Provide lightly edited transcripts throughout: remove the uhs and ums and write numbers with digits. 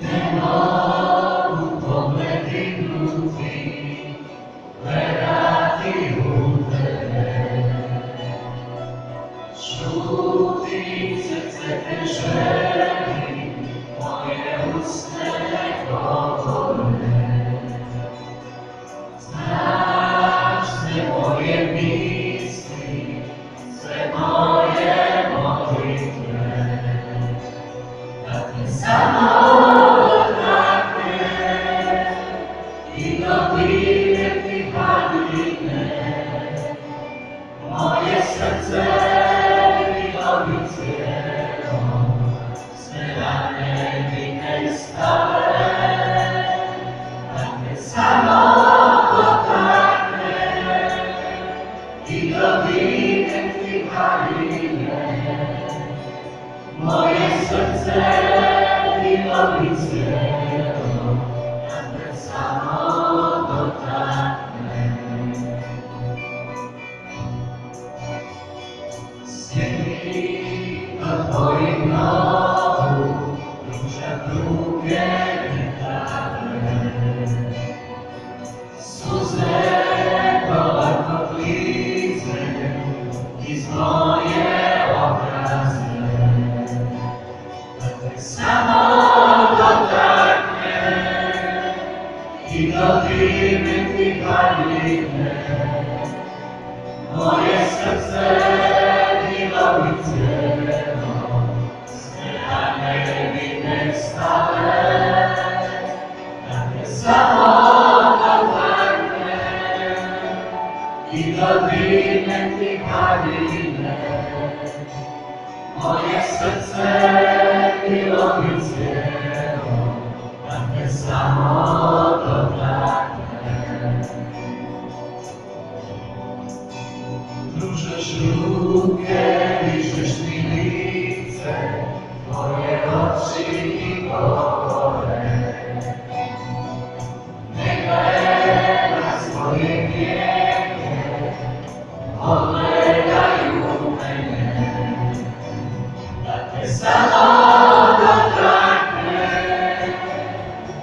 Znowu pogledy ludzi, gledati u tebe. Šuti srce te želi, moje usne govore. Znaš sve moje misli, sve moje molitve, da te samo i dodirati haline, moje srce bilo bi cijelo, sve rane mi ne stave, da te samo dotakne i dodirati haline, moje srce bilo bi cijelo, da te samo dotakne. Sjedi na tvojim nogu, pruža ruke mi dane. Suze polako klize iz moje obraze, da te samo dotakne i dodirati haline, moje srce bilo bi cijelo, sve rane mi ne stave, da te samo dotakne i dodirati haline, moje srce bilo bi cijelo, da te samo dotakne. Pružaš ruke, dižeš mi lice, tvoje oči i govore. Neka je na svoje vijeke, pogledaju mene, da te samo dotakne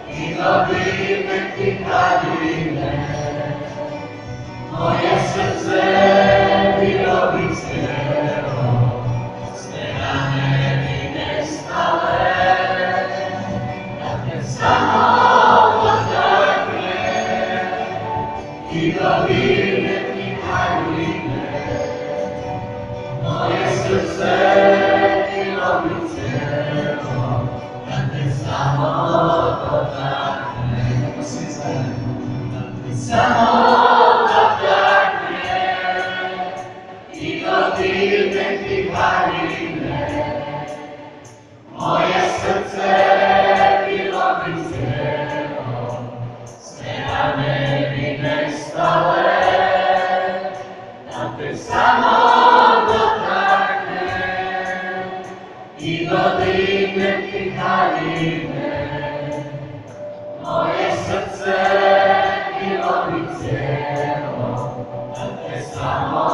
i dodirati haline, moje srce bilo bi cijelo, sve rane mi ne stave, da te samo dotakne i dodirati haline, moje srce bilo bi cijelo, da te samo dotakne, da te samo i dodirati haline, moje srce bilo bi cijelo, sve rane mi ne stave, da te samo dotakne i dodirati haline, moje srce bilo bi cijelo, da te samo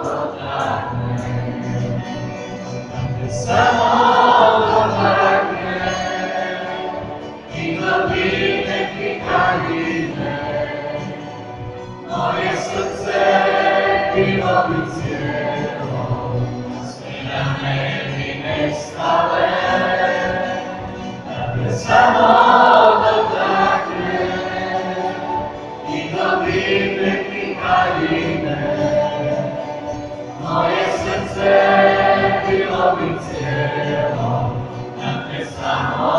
dotakne, da te samo dotakne i dodirati haline, moje srce bilo bi cijelo, sve rane mi ne stave, da te samo dotakne i dodirati haline, moje srce bilo bi cijelo, da te samo